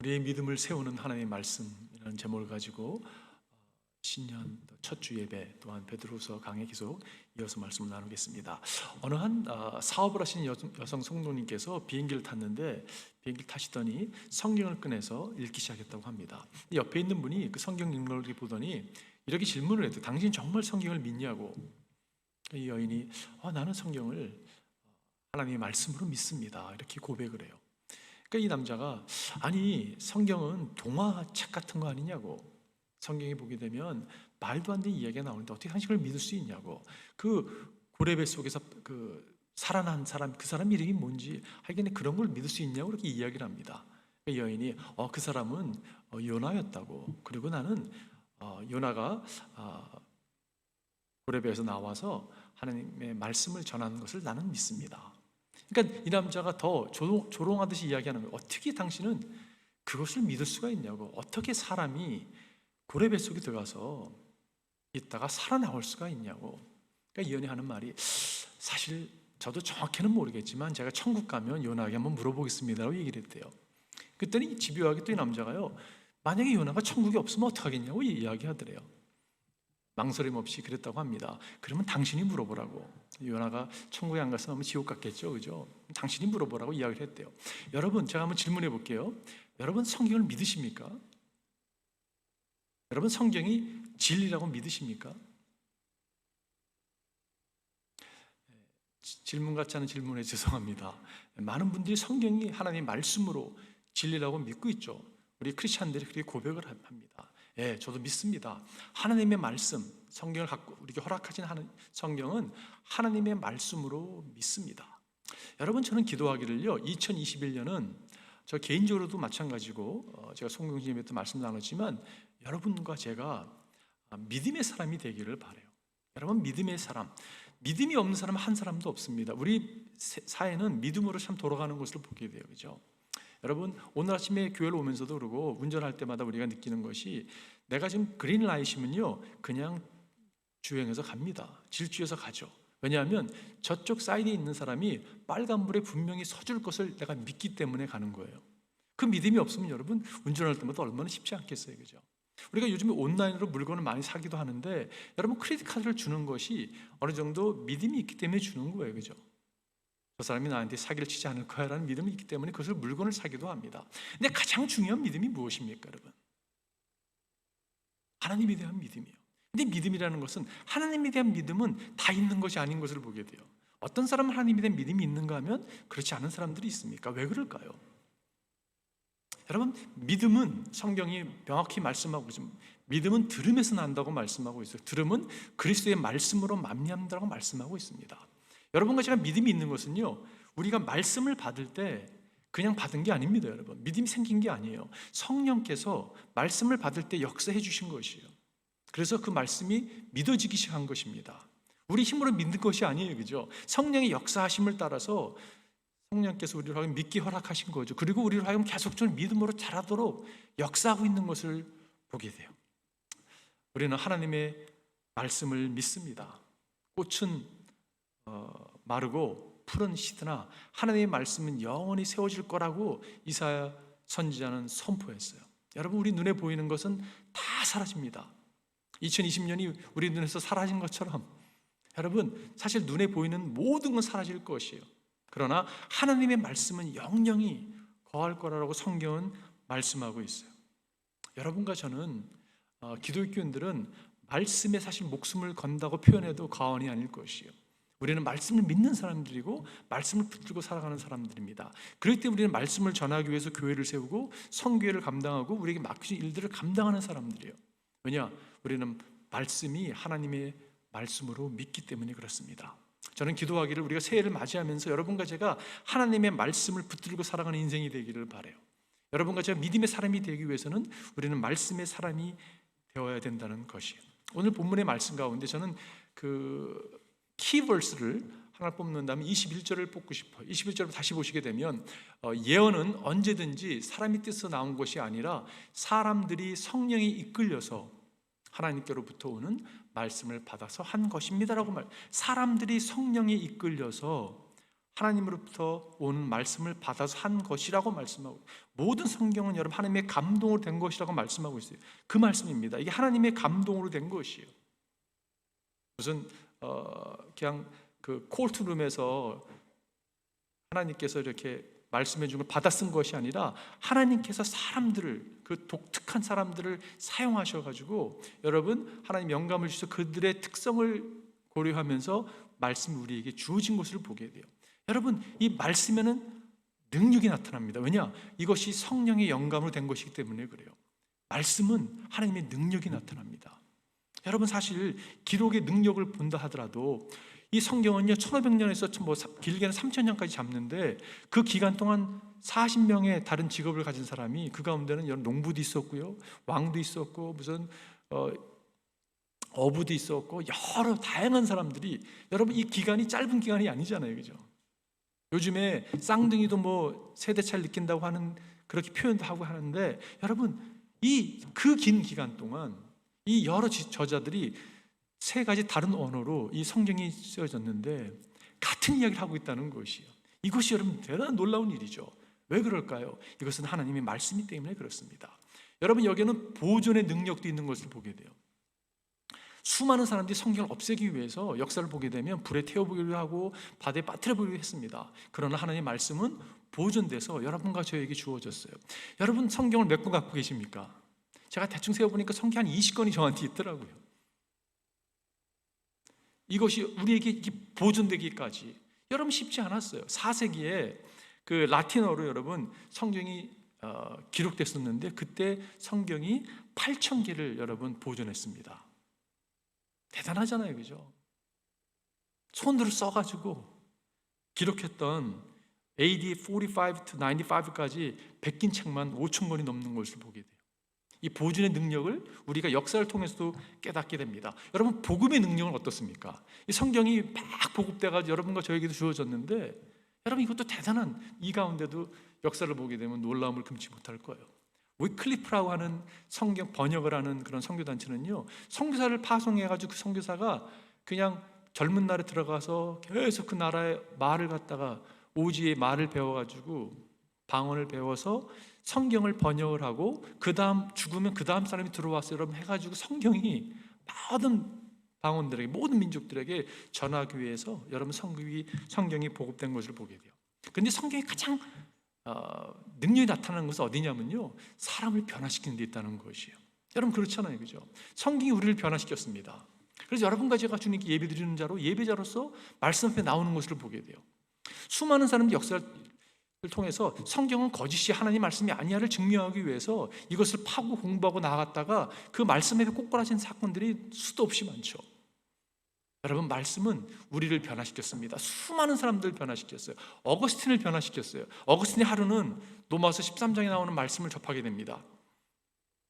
우리의 믿음을 세우는 하나님의 말씀이라는 제목을 가지고 신년 첫 주 예배 또한 베드로서 강의 계속 이어서 말씀을 나누겠습니다. 어느 한 사업을 하시는 여성 성도님께서 비행기를 탔는데 비행기를 타시더니 성경을 꺼내서 읽기 시작했다고 합니다. 옆에 있는 분이 그 성경 읽는 걸 보더니 이렇게 질문을 했대요. 당신 정말 성경을 믿냐고. 이 여인이 나는 성경을 하나님의 말씀으로 믿습니다. 이렇게 고백을 해요. 그러니까 이 남자가 아니 성경은 동화책 같은 거 아니냐고. 성경에 보게 되면 말도 안 되는 이야기가 나오는데 어떻게 당신을 믿을 수 있냐고. 그 고레벨 속에서 그 살아난 사람, 그 사람 이름이 뭔지 하여간 그런 걸 믿을 수 있냐고 그렇게 이야기를 합니다. 그 여인이 그 사람은 요나였다고. 그리고 나는 요나가 고레벨에서 나와서 하나님의 말씀을 전하는 것을 나는 믿습니다. 그러니까 이 남자가 더 조롱하듯이 이야기하는 거예요. 어떻게 당신은 그것을 믿을 수가 있냐고. 어떻게 사람이 고레벨 속에 들어가서 있다가 살아나올 수가 있냐고. 그러니까 이 연이 하는 말이 사실 저도 정확히는 모르겠지만 제가 천국 가면 요나에게 한번 물어보겠습니다라고 얘기를 했대요. 그랬더니 집요하게 또 이 남자가요, 만약에 요나가 천국에 없으면 어떡하겠냐고 이야기하더래요. 망설임 없이 그랬다고 합니다. 그러면 당신이 물어보라고. 요나가 천국에 안 갔으면 지옥 갔겠죠, 그죠? 당신이 물어보라고 이야기를 했대요. 여러분, 제가 한번 질문해 볼게요. 여러분 성경을 믿으십니까? 여러분 성경이 진리라고 믿으십니까? 질문 같지 않은 질문에 죄송합니다. 많은 분들이 성경이 하나님의 말씀으로 진리라고 믿고 있죠. 우리 크리스찬들이 그렇게 고백을 합니다. 예, 저도 믿습니다. 하나님의 말씀, 성경을 갖고 우리에게 허락하신 성경은 하나님의 말씀으로 믿습니다. 여러분, 저는 기도하기를요, 2021년은 저 개인적으로도 마찬가지고 제가 송경심에도 말씀 나눴지만 여러분과 제가 믿음의 사람이 되기를 바라요. 여러분, 믿음의 사람, 믿음이 없는 사람 한 사람도 없습니다. 우리 사회는 믿음으로 참 돌아가는 것을 보게 돼요, 그죠? 여러분, 오늘 아침에 교회를 오면서도 그러고 운전할 때마다 우리가 느끼는 것이 내가 지금 그린라이트면요 그냥 주행해서 갑니다. 질주해서 가죠. 왜냐하면 저쪽 사이드에 있는 사람이 빨간불에 분명히 서줄 것을 내가 믿기 때문에 가는 거예요. 그 믿음이 없으면 여러분 운전할 때마다 얼마나 쉽지 않겠어요, 그죠? 우리가 요즘에 온라인으로 물건을 많이 사기도 하는데 여러분 크레딧 카드를 주는 것이 어느 정도 믿음이 있기 때문에 주는 거예요, 그죠? 저 사람이 나한테 사기를 치지 않을 거야 라는 믿음이 있기 때문에 그것을 물건을 사기도 합니다. 근데 가장 중요한 믿음이 무엇입니까, 여러분? 하나님에 대한 믿음이에요. 근데 믿음이라는 것은 하나님에 대한 믿음은 다 있는 것이 아닌 것을 보게 돼요. 어떤 사람은 하나님에 대한 믿음이 있는가 하면 그렇지 않은 사람들이 있습니까? 왜 그럴까요? 여러분, 믿음은 성경이 명확히 말씀하고 있습니다. 믿음은 들음에서 난다고 말씀하고 있어요. 들음은 그리스도의 말씀으로 만미한다고 말씀하고 있습니다. 여러분과 제가 믿음이 있는 것은요, 우리가 말씀을 받을 때 그냥 받은 게 아닙니다, 여러분. 믿음이 생긴 게 아니에요. 성령께서 말씀을 받을 때 역사해 주신 것이에요. 그래서 그 말씀이 믿어지기 시작한 것입니다. 우리 힘으로 믿는 것이 아니에요, 그죠? 성령의 역사하심을 따라서 성령께서 우리를 하여금 믿기 허락하신 거죠. 그리고 우리를 하여금 계속적으로 믿음으로 자라도록 역사하고 있는 것을 보게 돼요. 우리는 하나님의 말씀을 믿습니다. 꽃은 마르고 풀은 시드나 하나님의 말씀은 영원히 세워질 거라고 이사야 선지자는 선포했어요. 여러분, 우리 눈에 보이는 것은 다 사라집니다. 2020년이 우리 눈에서 사라진 것처럼 여러분, 사실 눈에 보이는 모든 건 사라질 것이에요. 그러나 하나님의 말씀은 영영이 거할 거라고 성경은 말씀하고 있어요. 여러분과 저는 기독교인들은 말씀에 사실 목숨을 건다고 표현해도 과언이 아닐 것이에요. 우리는 말씀을 믿는 사람들이고 말씀을 붙들고 살아가는 사람들입니다. 그럴 때 우리는 말씀을 전하기 위해서 교회를 세우고 선교회를 감당하고 우리에게 맡겨진 일들을 감당하는 사람들이에요. 왜냐? 우리는 말씀이 하나님의 말씀으로 믿기 때문에 그렇습니다. 저는 기도하기를 우리가 새해를 맞이하면서 여러분과 제가 하나님의 말씀을 붙들고 살아가는 인생이 되기를 바라요. 여러분과 제가 믿음의 사람이 되기 위해서는 우리는 말씀의 사람이 되어야 된다는 것이에요. 오늘 본문의 말씀 가운데 저는 그 키버스를 하나 뽑는다면 21절을 뽑고 싶어요. 21절을 다시 보시게 되면 예언은 언제든지 사람의 뜻에서 나온 것이 아니라 사람들이 성령이 이끌려서 하나님께로부터 오는 말씀을 받아서 한 것입니다라고 사람들이 성령에 이끌려서 하나님으로부터 오는 말씀을 받아서 한 것이라고 말씀하고, 모든 성경은 여러분 하나님의 감동으로 된 것이라고 말씀하고 있어요. 그 말씀입니다. 이게 하나님의 감동으로 된 것이에요. 무슨 그냥 그 콜트룸에서 하나님께서 이렇게 말씀해 준 걸 받아 쓴 것이 아니라 하나님께서 사람들을, 그 독특한 사람들을 사용하셔가지고 여러분 하나님 영감을 주셔서 그들의 특성을 고려하면서 말씀이 우리에게 주어진 것을 보게 돼요. 여러분, 이 말씀에는 능력이 나타납니다. 왜냐? 이것이 성령의 영감으로 된 것이기 때문에 그래요. 말씀은 하나님의 능력이 나타납니다. 여러분, 사실 기록의 능력을 본다 하더라도 이 성경은요 1500년에서 뭐 길게는 3000년까지 잡는데, 그 기간 동안 40명의 다른 직업을 가진 사람이, 그 가운데는 여러 농부도 있었고요, 왕도 있었고, 무슨 어부도 있었고, 여러 다양한 사람들이, 여러분 이 기간이 짧은 기간이 아니잖아요, 그죠? 요즘에 쌍둥이도 뭐 세대 차를 느낀다고 하는 그렇게 표현도 하고 하는데, 여러분 이 그 긴 기간 동안 이 여러 저자들이 세 가지 다른 언어로 이 성경이 쓰여졌는데 같은 이야기를 하고 있다는 것이에요. 이것이 여러분 대단한 놀라운 일이죠. 왜 그럴까요? 이것은 하나님의 말씀이기 때문에 그렇습니다. 여러분, 여기에는 보존의 능력도 있는 것을 보게 돼요. 수많은 사람들이 성경을 없애기 위해서 역사를 보게 되면 불에 태워보기도 하고 바다에 빠뜨려보기도 했습니다. 그러나 하나님의 말씀은 보존돼서 여러분과 저에게 주어졌어요. 여러분, 성경을 몇 권 갖고 계십니까? 제가 대충 세어보니까 성경 한 20권이 저한테 있더라고요. 이것이 우리에게 이렇게 보존되기까지 여러분 쉽지 않았어요. 4세기에 그 라틴어로 여러분 성경이 기록됐었는데, 그때 성경이 8,000개를 여러분 보존했습니다. 대단하잖아요, 그죠? 손으로 써가지고 기록했던 AD 45 to 95까지 베낀 책만 5,000권이 넘는 것을 보게 돼요. 이 보존의 능력을 우리가 역사를 통해서도 깨닫게 됩니다. 여러분, 복음의 능력은 어떻습니까? 이 성경이 막 보급돼가지고 여러분과 저에게도 주어졌는데, 여러분 이것도 대단한, 이 가운데도 역사를 보게 되면 놀라움을 금치 못할 거예요. 위클리프라고 하는 성경 번역을 하는 그런 선교단체는요, 선교사를 파송해가지고 그 선교사가 그냥 젊은 날에 들어가서 계속 그 나라의 말을 갖다가, 오지의 말을 배워가지고 방언을 배워서 성경을 번역을 하고, 그 다음 죽으면 그 다음 사람이 들어와서 여러분 해가지고 성경이 모든 방언들에게, 모든 민족들에게 전하기 위해서 여러분 성경이 보급된 것을 보게 돼요. 그런데 성경이 가장 능력이 나타나는 것은 어디냐면요, 사람을 변화시키는 데 있다는 것이에요. 여러분 그렇잖아요, 그죠? 성경이 우리를 변화시켰습니다. 그래서 여러분과 제가 주님께 예배드리는 자로, 예배자로서 말씀 앞에 나오는 것을 보게 돼요. 수많은 사람들이 역사를 통해서 성경은 거짓이 하나님 말씀이 아니야를 증명하기 위해서 이것을 파고 공부하고 나아갔다가 그 말씀에 꼬꾸라진 사건들이 수도 없이 많죠. 여러분, 말씀은 우리를 변화시켰습니다. 수많은 사람들을 변화시켰어요. 어거스틴을 변화시켰어요. 어거스틴의 하루는 로마서 13장에 나오는 말씀을 접하게 됩니다.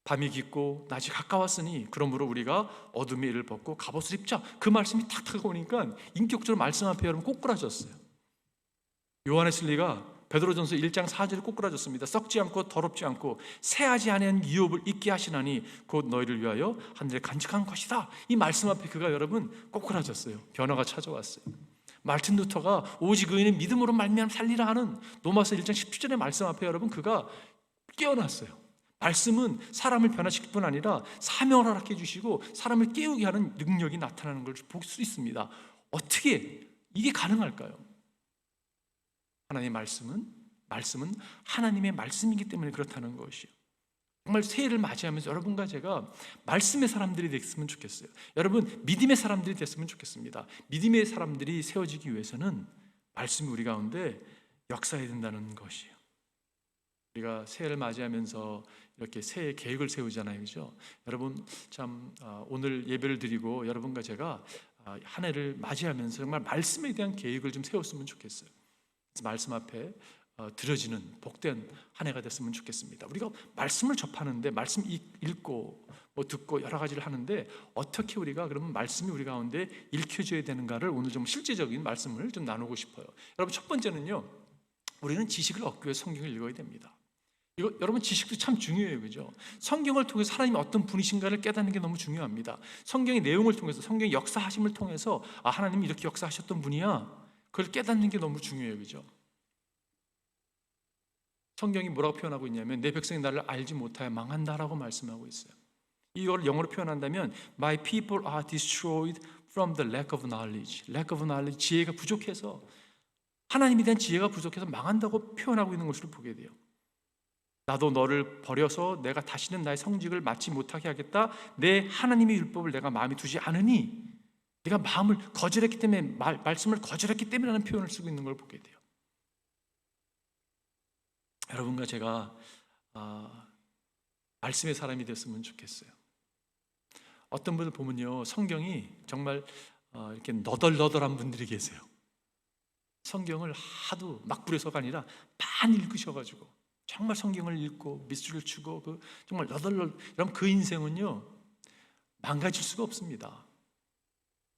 밤이 깊고 낮이 가까웠으니 그러므로 우리가 어둠의 일을 벗고 갑옷을 입자. 그 말씀이 탁탁 오니까 인격적으로 말씀 앞에 여러분 꼬꾸라졌어요. 요한의 진리가 베드로전서 1장 4절에 꼬꾸라졌습니다. 썩지 않고 더럽지 않고 새하지 아니한 유업을 잊게 하시나니 곧 너희를 위하여 하늘에 간직한 것이다. 이 말씀 앞에 그가 여러분 꼬꾸라졌어요. 변화가 찾아왔어요. 말틴 루터가 오직 의인은 믿음으로 말미암아 살리라 하는 로마서 1장 17절의 말씀 앞에 여러분 그가 깨어났어요. 말씀은 사람을 변화시킬 뿐 아니라 사명을 허락해 주시고 사람을 깨우게 하는 능력이 나타나는 걸 볼 수 있습니다. 어떻게 이게 가능할까요? 하나님의 말씀은 하나님의 말씀이기 때문에 그렇다는 것이요. 정말 새해를 맞이하면서 여러분과 제가 말씀의 사람들이 됐으면 좋겠어요. 여러분, 믿음의 사람들이 됐으면 좋겠습니다. 믿음의 사람들이 세워지기 위해서는 말씀이 우리 가운데 역사해야 된다는 것이에요. 우리가 새해를 맞이하면서 이렇게 새해 계획을 세우잖아요, 그렇죠? 여러분 참 오늘 예배를 드리고 여러분과 제가 한 해를 맞이하면서 정말 말씀에 대한 계획을 좀 세웠으면 좋겠어요. 말씀 앞에 드려지는 복된 한 해가 됐으면 좋겠습니다. 우리가 말씀을 접하는데, 말씀 읽고 뭐 듣고 여러 가지를 하는데 어떻게 우리가 그러면 말씀이 우리 가운데 읽혀져야 되는가를 오늘 좀 실제적인 말씀을 좀 나누고 싶어요. 여러분, 첫 번째는요, 우리는 지식을 얻기 위해 성경을 읽어야 됩니다. 이거 여러분, 지식도 참 중요해요, 그죠? 성경을 통해서 하나님이 어떤 분이신가를 깨닫는 게 너무 중요합니다. 성경의 내용을 통해서, 성경의 역사하심을 통해서 하나님이 이렇게 역사하셨던 분이야. 그걸 깨닫는 게 너무 중요해요. 그죠? 성경이 뭐라고 표현하고 있냐면 내 백성이 나를 알지 못하여 망한다라고 말씀하고 있어요. 이걸 영어로 표현한다면 My people are destroyed from the lack of knowledge. Lack of knowledge, 지혜가 부족해서, 하나님에 대한 지혜가 부족해서 망한다고 표현하고 있는 것으로 보게 돼요. 나도 너를 버려서 내가 다시는 나의 성직을 맡지 못하게 하겠다. 내 하나님의 율법을 내가 마음에 두지 않으니, 내가 마음을 거절했기 때문에, 말씀을 거절했기 때문에 라는 표현을 쓰고 있는 걸 보게 돼요. 여러분과 제가 말씀의 사람이 됐으면 좋겠어요. 어떤 분들 보면요, 성경이 정말 이렇게 너덜너덜한 분들이 계세요. 성경을 하도 막 부려서가 아니라 많이 읽으셔가지고 정말 성경을 읽고 밑줄을 치고 정말 너덜너덜, 여러분 그 인생은요 망가질 수가 없습니다.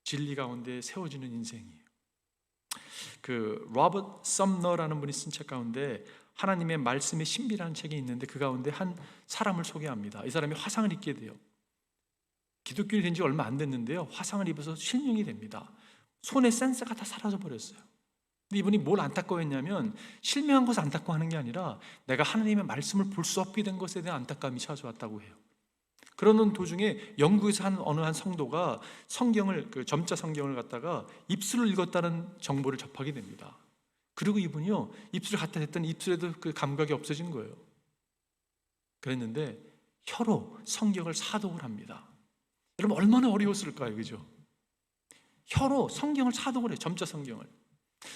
진리 가운데 세워지는 인생이에요. 그 로버트 썸너라는 분이 쓴 책 가운데 하나님의 말씀의 신비라는 책이 있는데 그 가운데 한 사람을 소개합니다. 이 사람이 화상을 입게 돼요. 기독교인이 된 지 얼마 안 됐는데요, 화상을 입어서 실명이 됩니다. 손의 센서가 다 사라져 버렸어요. 근데 이분이 뭘 안타까워했냐면, 실명한 것을 안타까워하는 게 아니라 내가 하나님의 말씀을 볼 수 없게 된 것에 대한 안타까움이 찾아왔다고 해요. 그러는 도중에 영국에서 어느 한 성도가 성경을, 그 점자 성경을 갖다가 입술을 읽었다는 정보를 접하게 됩니다. 그리고 이분이요, 입술을 갖다 댔더니 입술에도 그 감각이 없어진 거예요. 그랬는데 혀로 성경을 사독을 합니다. 여러분 얼마나 어려웠을까요? 그죠? 혀로 성경을 사독을 해요. 점자 성경을.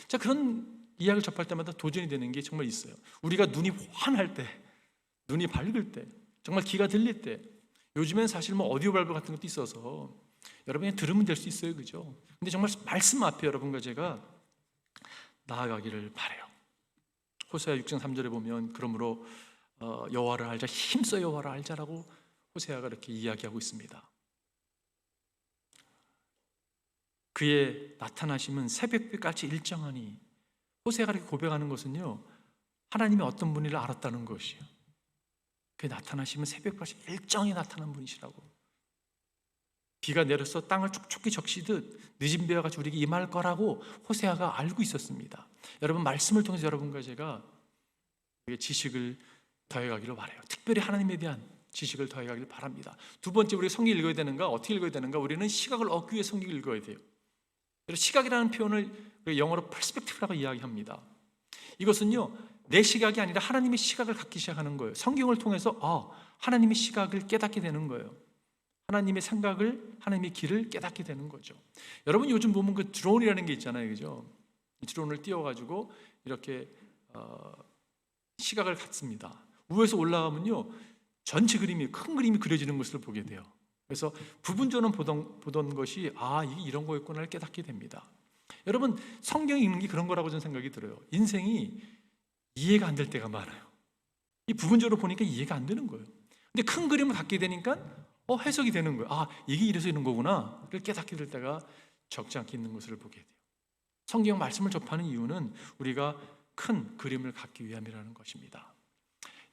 자, 그런 이야기를 접할 때마다 도전이 되는 게 정말 있어요. 우리가 눈이 환할 때, 눈이 밝을 때, 정말 귀가 들릴 때, 요즘엔 사실 뭐 오디오 바이블 같은 것도 있어서 여러분이 들으면 될 수 있어요. 그죠? 근데 정말 말씀 앞에 여러분과 제가 나아가기를 바라요. 호세아 6장 3절에 보면 그러므로 여호와를 알자, 힘써 여호와를 알자라고 호세아가 이렇게 이야기하고 있습니다. 그의 나타나심은 새벽빛같이 일정하니, 호세아가 이렇게 고백하는 것은요, 하나님의 어떤 분이를 알았다는 것이에요. 그의 나타나심은 새벽같이 일정히 나타난 분이시라고. 비가 내려서 땅을 촉촉히 적시듯 늦은 비와 같이 우리에게 임할 거라고 호세아가 알고 있었습니다. 여러분 말씀을 통해서 여러분과 제가 지식을 더해가기를 바라요. 특별히 하나님에 대한 지식을 더해가기를 바랍니다. 두 번째, 우리가 성경을 읽어야 되는가? 어떻게 읽어야 되는가? 우리는 시각을 얻기 위해 성경을 읽어야 돼요. 시각이라는 표현을 영어로 퍼스펙티브라고 이야기합니다. 이것은요, 내 시각이 아니라 하나님의 시각을 갖기 시작하는 거예요. 성경을 통해서 하나님의 시각을 깨닫게 되는 거예요. 하나님의 생각을, 하나님의 길을 깨닫게 되는 거죠. 여러분 요즘 보면 그 드론이라는 게 있잖아요. 그죠? 이 드론을 띄워가지고 이렇게 시각을 갖습니다. 위에서 올라가면요, 전체 그림이, 큰 그림이 그려지는 것을 보게 돼요. 그래서 부분적으로 보던 것이 이게 이런 거였구나를 깨닫게 됩니다. 여러분 성경이 읽는 게 그런 거라고 저는 생각이 들어요. 인생이 이해가 안 될 때가 많아요. 이 부분적으로 보니까 이해가 안 되는 거예요. 근데 큰 그림을 갖게 되니까 해석이 되는 거예요. 이게 이래서 이런 거구나. 그걸 깨닫게 될 때가 적지 않게 있는 것을 보게 돼요. 성경 말씀을 접하는 이유는 우리가 큰 그림을 갖기 위함이라는 것입니다.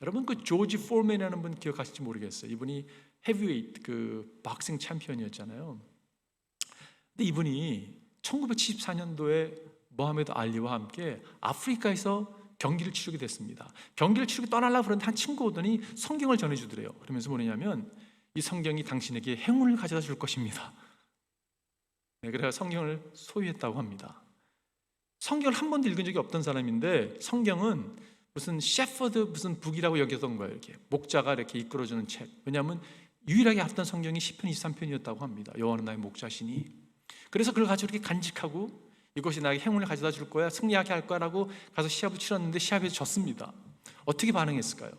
여러분 그 조지 포먼이라는 분 기억하실지 모르겠어요. 이분이 헤비웨이트 그 박싱 챔피언이었잖아요. 근데 이분이 1974년도에 모하메드 알리와 함께 아프리카에서 경기를 치르게 됐습니다. 경기를 치르고 떠나려고 그러는데 한 친구 오더니 성경을 전해주더래요. 그러면서 뭐냐면 이 성경이 당신에게 행운을 가져다 줄 것입니다. 그래서 성경을 소유했다고 합니다. 성경을 한 번도 읽은 적이 없던 사람인데 성경은 무슨 셰퍼드 무슨 북이라고 여겼던 거예요. 이렇게 목자가 이렇게 이끌어주는 책. 왜냐하면 유일하게 알았던 성경이 시편 23편이었다고 합니다. 여호와는 나의 목자시니. 그래서 그걸 가지고 이렇게 간직하고 이것이 나에게 행운을 가져다 줄 거야, 승리하게 할 거라고 가서 시합을 치렀는데 시합에서 졌습니다. 어떻게 반응했을까요?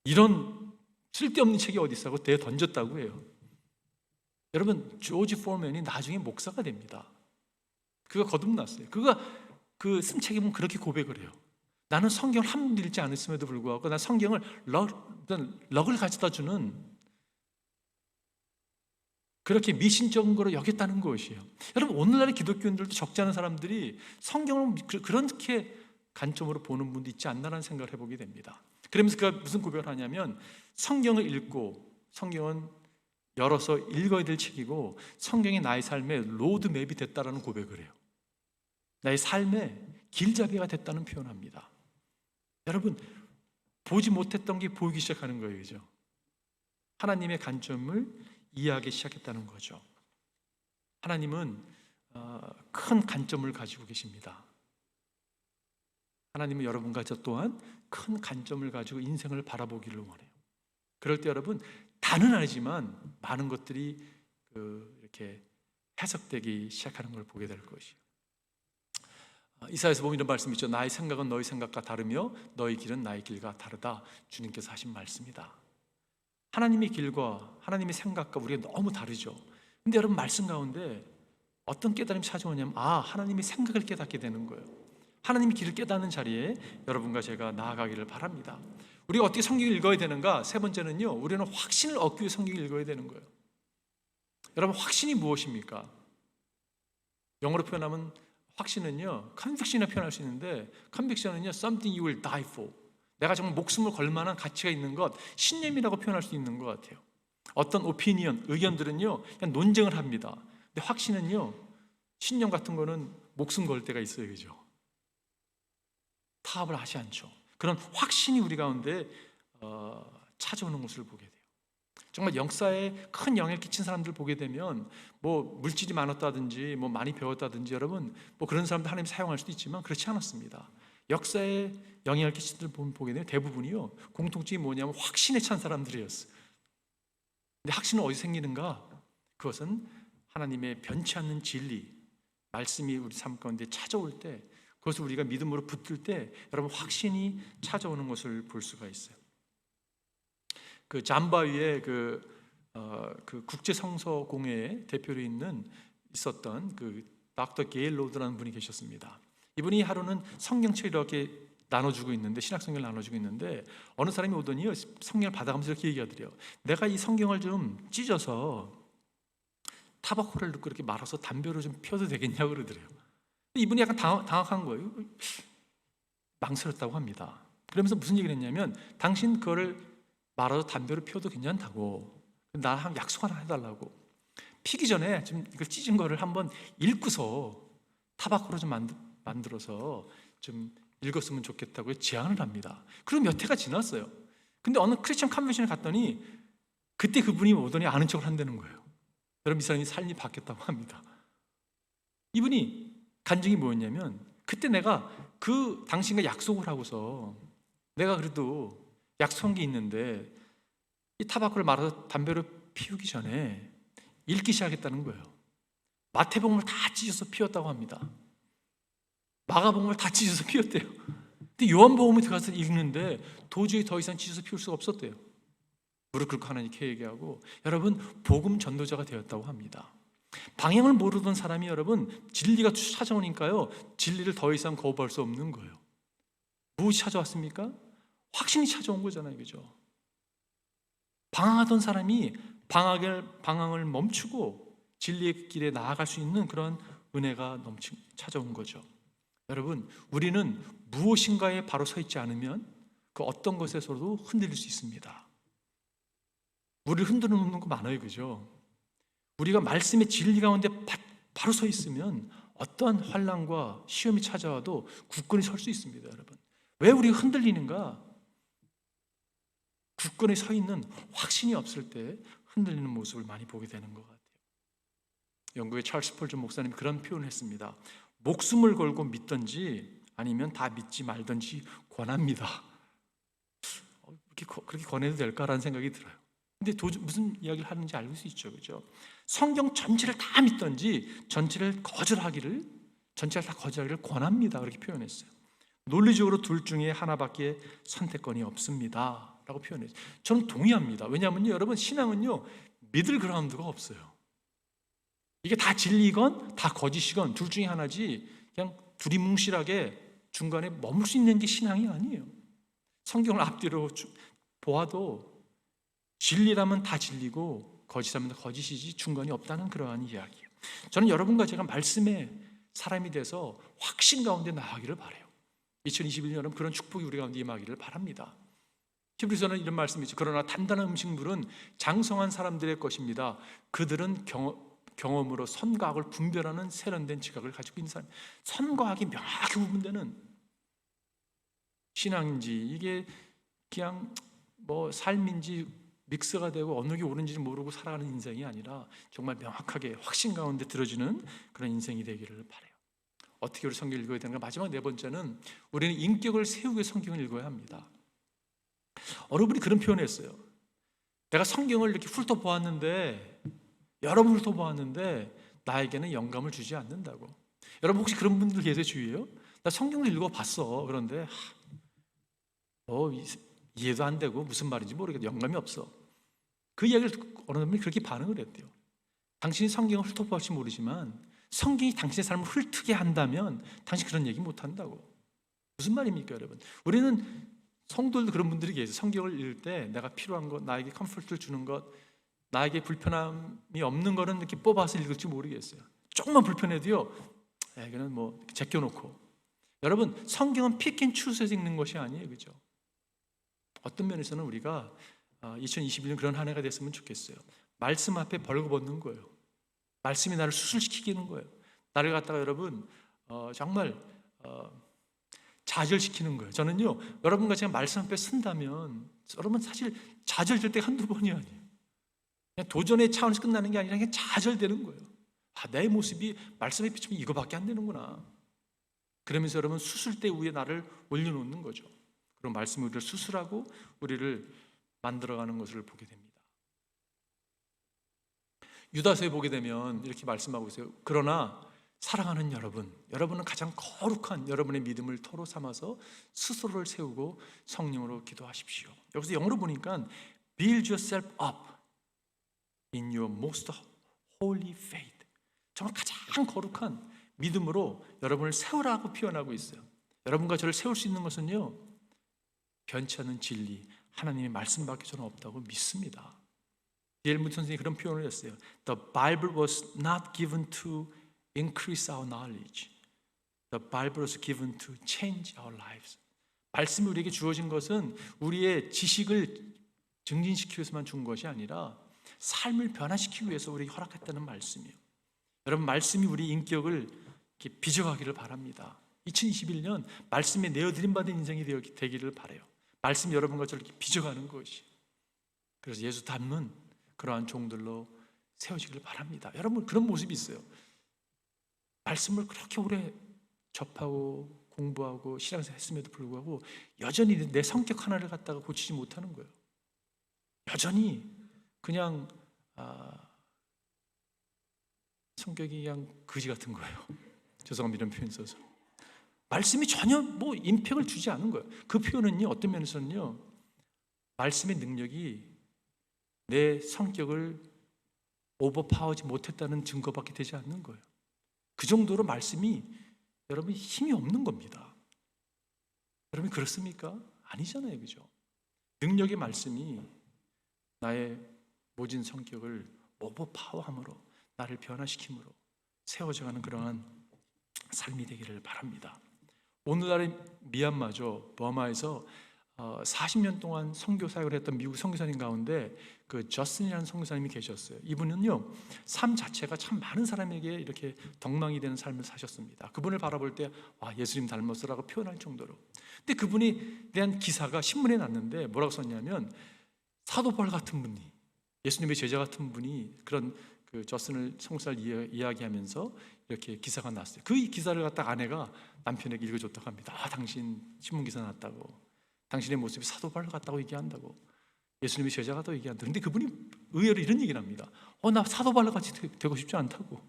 이런 쓸데없는 책이 어디 있어 하고 대 던졌다고 해요. 여러분 조지 포먼이 나중에 목사가 됩니다. 그가 거듭났어요. 그가 그 쓴 책에 보면 그렇게 고백을 해요. 나는 성경을 한 번도 읽지 않았음에도 불구하고 난 성경을 럭을 가져다 주는 그렇게 미신적인 거로 여겼다는 것이에요. 여러분 오늘날의 기독교인들도 적지 않은 사람들이 성경을 그렇게 관점으로 보는 분도 있지 않나라는 생각을 해보게 됩니다. 그러면서 그가 무슨 고백을 하냐면 성경을 읽고, 성경은 열어서 읽어야 될 책이고 성경이 나의 삶의 로드맵이 됐다라는 고백을 해요. 나의 삶의 길잡이가 됐다는 표현합니다. 여러분, 보지 못했던 게 보이기 시작하는 거예요. 그죠? 하나님의 관점을 이해하기 시작했다는 거죠. 하나님은 큰 관점을 가지고 계십니다. 하나님은 여러분과 저 또한 큰 관점을 가지고 인생을 바라보기를 원해요. 그럴 때 여러분, 다는 아니지만 많은 것들이 이렇게 해석되기 시작하는 걸 보게 될 것이에요. 이사야에서 보면 이런 말씀이 있죠. 나의 생각은 너희 생각과 다르며 너희 길은 나의 길과 다르다. 주님께서 하신 말씀이다. 하나님의 길과 하나님의 생각과 우리가 너무 다르죠. 근데 여러분, 말씀 가운데 어떤 깨달음이 찾아오냐면 하나님의 생각을 깨닫게 되는 거예요. 하나님의 길을 깨닫는 자리에 여러분과 제가 나아가기를 바랍니다. 우리가 어떻게 성경을 읽어야 되는가? 세 번째는요, 우리는 확신을 얻기 위해 성경을 읽어야 되는 거예요. 여러분, 확신이 무엇입니까? 영어로 표현하면 확신은요, conviction이라고 표현할 수 있는데, conviction은요, something you will die for. 내가 정말 목숨을 걸 만한 가치가 있는 것, 신념이라고 표현할 수 있는 것 같아요. 어떤 오피니언, 의견들은요, 그냥 논쟁을 합니다. 근데 확신은요, 신념 같은 거는 목숨 걸 때가 있어요. 그죠? 타협을 하지 않죠. 그런 확신이 우리 가운데 찾아오는 것을 보게 돼요. 정말 역사에 큰 영향을 끼친 사람들 보게 되면 뭐 물질이 많았다든지 뭐 많이 배웠다든지 여러분 뭐 그런 사람들 하나님 사용할 수도 있지만 그렇지 않았습니다. 역사에 영향을 끼친 사람들 보게 되면 대부분이요, 공통점이 뭐냐면 확신에 찬 사람들이었어요. 근데 확신은 어디서 생기는가? 그것은 하나님의 변치 않는 진리, 말씀이 우리 삶 가운데 찾아올 때, 그것을 우리가 믿음으로 붙들 때 여러분 확신이 찾아오는 것을 볼 수가 있어요. 그 잠바위에 그 국제 성서 공회의 대표로 있었던 그 닥터 게일 로드라는 분이 계셨습니다. 이분이 하루는 성경책을 이렇게 나눠주고 있는데, 신학 성경을 나눠주고 있는데 어느 사람이 오더니 성경을 받아가면서 이렇게 얘기하더래요. 내가 이 성경을 좀 찢어서 타바코를 넣고 이렇게 말아서 담배로 좀 피워도 되겠냐고 그러더래요. 이분이 약간 당황한 거예요. 망설였다고 합니다. 그러면서 무슨 얘기를 했냐면, 당신 그거를 말아서 담배로 피워도 괜찮다고, 나랑 약속 하나 해달라고, 피기 전에 좀 이걸 찢은 거를 한번 읽고서 타바코로 좀 만들어서 좀 읽었으면 좋겠다고 제안을 합니다. 그리고 몇 해가 지났어요. 근데 어느 크리스천 컨벤션에 갔더니 그때 그분이 오더니 아는 척을 한다는 거예요. 여러분, 이 사람이 삶이 바뀌었다고 합니다. 이분이 간증이 뭐였냐면, 그때 내가 그 당신과 약속을 하고서 내가 그래도 약속한 게 있는데 이 타바코를 말아서 담배로 피우기 전에 읽기 시작했다는 거예요. 마태복음을 다 찢어서 피웠다고 합니다. 마가복음을 다 찢어서 피웠대요. 근데 요한복음에 들어가서 읽는데 도저히 더 이상 찢어서 피울 수가 없었대요. 무릎 꿇고 하나님께 얘기하고, 여러분, 복음 전도자가 되었다고 합니다. 방향을 모르던 사람이 여러분 진리가 찾아오니까요, 진리를 더 이상 거부할 수 없는 거예요. 무엇이 찾아왔습니까? 확신이 찾아온 거잖아요. 그죠? 방황하던 사람이 방황을 멈추고 진리의 길에 나아갈 수 있는 그런 은혜가 찾아온 거죠. 여러분, 우리는 무엇인가에 바로 서 있지 않으면 그 어떤 것에서도 흔들릴 수 있습니다. 우리를 흔들는 거 많아요. 그죠? 우리가 말씀의 진리 가운데 바로 서 있으면 어떠한 환난과 시험이 찾아와도 굳건히 설 수 있습니다. 여러분, 왜 우리가 흔들리는가? 굳건히 서 있는 확신이 없을 때 흔들리는 모습을 많이 보게 되는 것 같아요. 영국의 찰스 스펄전 목사님이 그런 표현을 했습니다. 목숨을 걸고 믿든지 아니면 다 믿지 말든지 권합니다. 그렇게 권해도 될까라는 생각이 들어요. 근데 무슨 이야기를 하는지 알 수 있죠. 그죠? 성경 전체를 다 믿든지 전체를 다 거절하기를 권합니다. 그렇게 표현했어요. 논리적으로 둘 중에 하나밖에 선택권이 없습니다 라고 표현했어요. 저는 동의합니다. 왜냐하면 여러분, 신앙은요, 믿을 그라운드가 없어요. 이게 다 진리건 다 거짓이건 둘 중에 하나지, 그냥 두리뭉실하게 중간에 머물 수 있는 게 신앙이 아니에요. 성경을 앞뒤로 보아도 진리라면 다 진리고 거짓하면 거짓이지 중간이 없다는 그러한 이야기예요. 저는 여러분과 제가 말씀의 사람이 돼서 확신 가운데 나아가기를 바라요. 2021년은 그런 축복이 우리 가운데 임하기를 바랍니다. 히브리서는 이런 말씀이 있죠. 그러나 단단한 음식물은 장성한 사람들의 것입니다. 그들은 경험으로 선과 악을 분별하는 세련된 지각을 가지고 있는 사람, 선과 악이 명확히 구분되는 신앙인지 이게 그냥 뭐 삶인지 믹스가 되고 어느 게 옳은지 모르고 살아가는 인생이 아니라 정말 명확하게 확신 가운데 들어지는 그런 인생이 되기를 바라요. 어떻게 우리 성경을 읽어야 되는가? 마지막 네 번째는 우리는 인격을 세우기 위해 성경을 읽어야 합니다. 어느 분이 그런 표현을 했어요. 내가 성경을 이렇게 훑어보았는데, 여러 번 훑어보았는데 나에게는 영감을 주지 않는다고. 여러분 혹시 그런 분들 계세요? 주위에요? 나 성경을 읽어봤어. 그런데 이해도 안 되고 무슨 말인지 모르겠고 영감이 없어. 그 이야기를 듣고 어느 분이 그렇게 반응을 했대요. 당신이 성경을 훑어볼지 모르지만 성경이 당신의 삶을 훑게 한다면 당신 그런 얘기 못한다고. 무슨 말입니까 여러분? 우리는 성도들도 그런 분들이 계세요. 성경을 읽을 때 내가 필요한 것, 나에게 컴포트를 주는 것, 나에게 불편함이 없는 거는 이렇게 뽑아서 읽을지 모르겠어요. 조금만 불편해도요, 이거는 뭐 제껴놓고. 여러분 성경은 픽앤추스에서 읽는 것이 아니에요, 그죠? 어떤 면에서는 우리가 2021년 그런 한 해가 됐으면 좋겠어요. 말씀 앞에 벌거벗는 거예요. 말씀이 나를 수술시키는 거예요. 나를 갖다가 여러분 정말 좌절시키는 거예요. 저는요, 여러분과 제가 말씀 앞에 쓴다면 여러분 사실 좌절될 때 한두 번이 아니에요. 그냥 도전의 차원에서 끝나는 게 아니라 그냥 좌절되는 거예요. 내 모습이 말씀에 비추면 이거밖에 안 되는구나. 그러면서 여러분 수술대 위에 나를 올려놓는 거죠. 그런 말씀이 우리를 수술하고 우리를 만들어가는 것을 보게 됩니다. 유다서에 보게 되면 이렇게 말씀하고 있어요. 그러나 사랑하는 여러분은 가장 거룩한 여러분의 믿음을 토로 삼아서 스스로를 세우고 성령으로 기도하십시오. 여기서 영어로 보니까 build yourself up in your most holy faith. 정말 가장 거룩한 믿음으로 여러분을 세우라고 표현하고 있어요. 여러분과 저를 세울 수 있는 것은요, 변치 않는 진리, 하나님의 말씀밖에 저는 없다고 믿습니다. 델무트 선생님이 그런 표현을 했어요. The Bible was not given to increase our knowledge. The Bible was given to change our lives. 말씀이 우리에게 주어진 것은 우리의 지식을 증진시키기 위해서만 준 것이 아니라 삶을 변화시키기 위해서 우리에게 허락했다는 말씀이에요. 여러분 말씀이 우리 인격을 이렇게 빚어가기를 바랍니다. 2021년 말씀에 내어드림 받은 인생이 되기를 바라요. 말씀이 여러분과 저를 이렇게 빚어가는 것이. 그래서 예수 닮은 그러한 종들로 세워지기를 바랍니다. 여러분 그런 모습이 있어요. 말씀을 그렇게 오래 접하고 공부하고 신앙생활 했음에도 불구하고 여전히 내 성격 하나를 갖다가 고치지 못하는 거예요. 여전히 그냥 성격이 그냥 거지 같은 거예요. 죄송합니다 이런 표현 써서. 말씀이 전혀 뭐 임팩을 주지 않은 거예요. 그 표현은요 어떤 면에서는요 말씀의 능력이 내 성격을 오버파워하지 못했다는 증거밖에 되지 않는 거예요. 그 정도로 말씀이 여러분 힘이 없는 겁니다. 여러분 그렇습니까? 아니잖아요, 그죠? 능력의 말씀이 나의 모진 성격을 오버파워함으로 나를 변화시킴으로 세워져가는 그러한 삶이 되기를 바랍니다. 오늘날의 미얀마죠. 버마에서 40년 동안 선교 사역을 했던 미국 선교사님 가운데 그 저슨이라는 선교사님이 계셨어요. 이분은요 삶 자체가 참 많은 사람에게 이렇게 덕망이 되는 삶을 사셨습니다. 그분을 바라볼 때 예수님 닮았어라고 표현할 정도로. 근데 그분이 대한 기사가 신문에 났는데 뭐라고 썼냐면 사도 바울 같은 분이 예수님의 제자 같은 분이 그런 그 저슨을 선교사를 이야기하면서 이렇게 기사가 났어요. 그 기사를 갖다 아내가 남편에게 읽어줬다고 합니다. 당신 신문 기사 났다고. 당신의 모습이 사도 바울 같다고 얘기한다고. 예수님의 제자 같다고 얘기한다. 그런데 그분이 의외로 이런 얘기를 합니다. 나 사도 바울 같이 되고 싶지 않다고.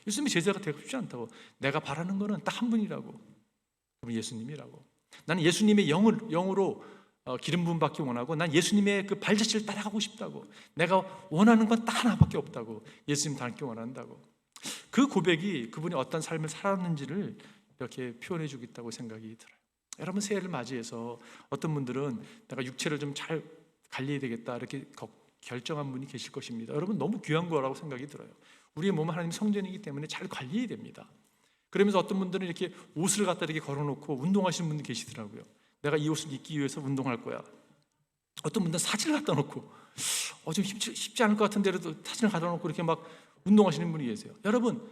예수님의 제자가 되고 싶지 않다고. 내가 바라는 거는 딱 한 분이라고. 그분 예수님이라고. 나는 예수님의 영으로 기름 부음 받기 원하고 난 예수님의 그 발자취를 따라가고 싶다고. 내가 원하는 건 딱 하나밖에 없다고. 예수님 닮기 원한다고. 그 고백이 그분이 어떤 삶을 살았는지를 이렇게 표현해 주겠다고 생각이 들어요. 여러분 새해를 맞이해서 어떤 분들은 내가 육체를 좀 잘 관리해야 되겠다 이렇게 결정한 분이 계실 것입니다. 여러분 너무 귀한 거라고 생각이 들어요. 우리의 몸은 하나님 성전이기 때문에 잘 관리해야 됩니다. 그러면서 어떤 분들은 이렇게 옷을 갖다 이렇게 걸어놓고 운동하시는 분들 계시더라고요. 내가 이 옷을 입기 위해서 운동할 거야. 어떤 분들은 사진을 갖다 놓고 좀 쉽지 않을 것 같은데라도 사진을 갖다 놓고 이렇게 막 운동하시는 분이 계세요. 여러분,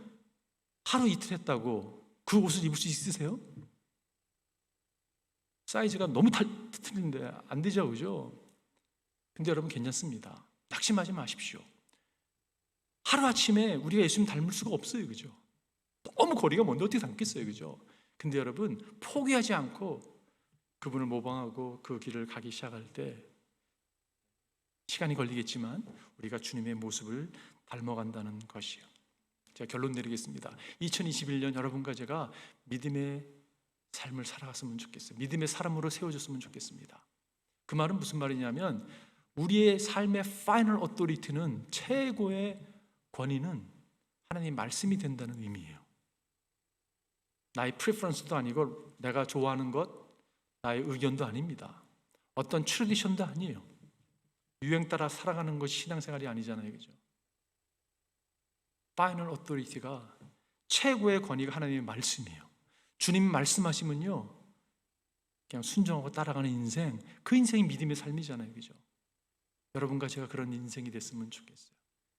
하루 이틀 했다고 그 옷을 입을 수 있으세요? 사이즈가 너무 틀린데 안 되죠, 그죠? 근데 여러분 괜찮습니다. 낙심하지 마십시오. 하루아침에 우리가 예수님 닮을 수가 없어요, 그죠? 너무 거리가 먼데 어떻게 닮겠어요, 그죠? 근데 여러분, 포기하지 않고 그분을 모방하고 그 길을 가기 시작할 때 시간이 걸리겠지만 우리가 주님의 모습을 닮아간다는 것이요. 제가 결론 내리겠습니다. 2021년 여러분과 제가 믿음의 삶을 살아갔으면 좋겠어요. 믿음의 사람으로 세워졌으면 좋겠습니다. 그 말은 무슨 말이냐면 우리의 삶의 파이널 어토리티는, 최고의 권위는 하나님의 말씀이 된다는 의미예요. 나의 프리퍼런스도 아니고 내가 좋아하는 것, 나의 의견도 아닙니다. 어떤 트래디션도 아니에요. 유행 따라 살아가는 것이 신앙생활이 아니잖아요, 그죠? 파이널 어토리티가, 최고의 권위가 하나님의 말씀이에요. 주님 말씀하시면요 그냥 순종하고 따라가는 인생, 그 인생이 믿음의 삶이잖아요, 그죠? 여러분과 제가 그런 인생이 됐으면 좋겠어요.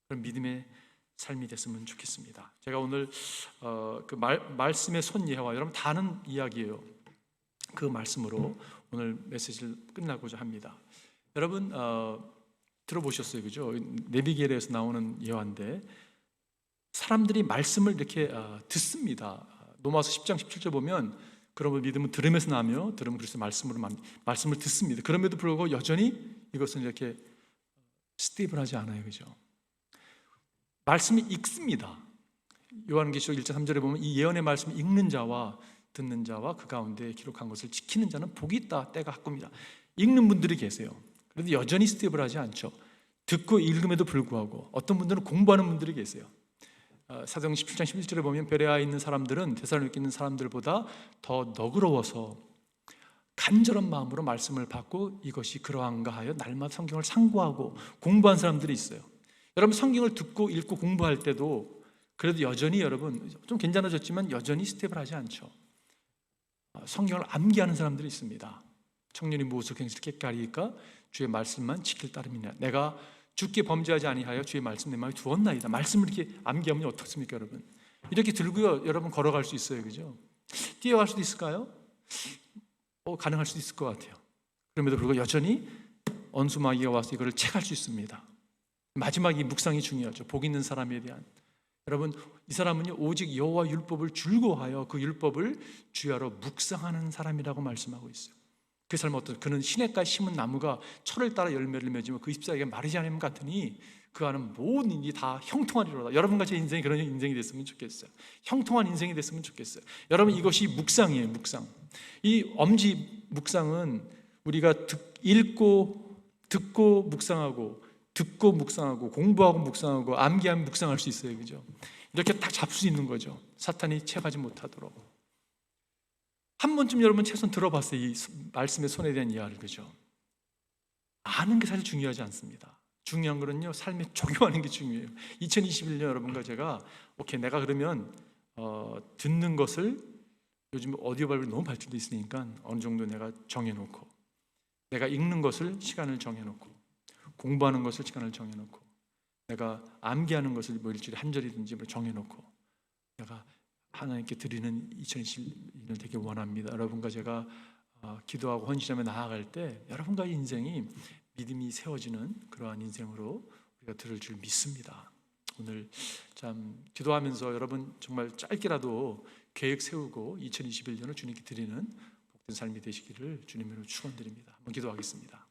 그런 믿음의 삶이 됐으면 좋겠습니다. 제가 오늘 그 말씀의 손예와 여러분 다 아는 이야기예요. 그 말씀으로 오늘 메시지를 끝나고자 합니다. 여러분 들어보셨어요, 그죠? 네비게르에서 나오는 예화인데 사람들이 말씀을 이렇게 듣습니다. 로마서 10장 17절 보면 그러면 믿음은 들음에서 나며 들음은 그리스도 말씀을 듣습니다. 그럼에도 불구하고 여전히 이것은 이렇게 스테이블하지 않아요, 그죠? 말씀이 읽습니다. 요한계시록 1장 3절에 보면 이 예언의 말씀을 읽는 자와 듣는 자와 그 가운데 기록한 것을 지키는 자는 복이 있다, 때가 가까웁니다. 읽는 분들이 계세요. 그런데 여전히 스테이블하지 않죠. 듣고 읽음에도 불구하고 어떤 분들은 공부하는 분들이 계세요. 사도행 17장 11절에 보면 베레아에 있는 사람들은 데살로니가에 있는 사람들보다 더 너그러워서 간절한 마음으로 말씀을 받고 이것이 그러한가 하여 날마다 성경을 상고하고 공부한 사람들이 있어요. 여러분 성경을 듣고 읽고 공부할 때도 그래도 여전히 여러분 좀 괜찮아졌지만 여전히 스테이블하지 않죠. 성경을 암기하는 사람들이 있습니다. 청년이 무엇을 갱실케 가리까 주의 말씀만 지킬 따름이냐. 내가 주께 범죄하지 아니하여 주의 말씀 내 마음에 두었나이다. 말씀을 이렇게 암기하면 어떻습니까, 여러분? 이렇게 들고요, 여러분 걸어갈 수 있어요, 그죠? 뛰어갈 수도 있을까요? 가능할 수도 있을 것 같아요. 그럼에도 불구하고 여전히 언수마귀가 와서 이거를 채갈 수 있습니다. 마지막 이 묵상이 중요하죠. 복 있는 사람에 대한. 여러분 이 사람은요 오직 여호와 율법을 즐거워하여 그 율법을 주야로 묵상하는 사람이라고 말씀하고 있어요. 그 사람은 어떤, 그는 시냇가에 심은 나무가 철을 따라 열매를 맺으며 그 잎사귀가 마르지 않음 같으니 그 안은 모든 일이 다 형통하리로다. 여러분과 제 인생이 그런 인생이 됐으면 좋겠어요. 형통한 인생이 됐으면 좋겠어요. 여러분 이것이 묵상이에요. 묵상. 이 엄지 묵상은 우리가 읽고 듣고 묵상하고 듣고 묵상하고 공부하고 묵상하고 암기하면 묵상할 수 있어요, 그죠? 이렇게 딱 잡을 수 있는 거죠. 사탄이 채가지 못하도록. 한 번쯤 여러분 최소한 들어봤어요, 이 말씀의 손에 대한 이야기를, 그죠? 아는 게 사실 중요하지 않습니다. 중요한 거는요 삶에 적용하는 게 중요해요. 2021년 여러분과 제가 오케이 내가 그러면 듣는 것을, 요즘 오디오 바이블이 너무 발전돼 있으니까 어느 정도 내가 정해놓고, 내가 읽는 것을 시간을 정해놓고, 공부하는 것을 시간을 정해놓고, 내가 암기하는 것을 뭐 일주일에 한 절이든지 뭐 정해놓고 내가 하나님께 드리는 2021년 되게 원합니다. 여러분과 제가 기도하고 헌신하며 나아갈 때 여러분과의 인생이 믿음이 세워지는 그러한 인생으로 우리가 들을 줄 믿습니다. 오늘 참 기도하면서 여러분 정말 짧게라도 계획 세우고 2021년을 주님께 드리는 복된 삶이 되시기를 주님으로 축원드립니다. 한번 기도하겠습니다.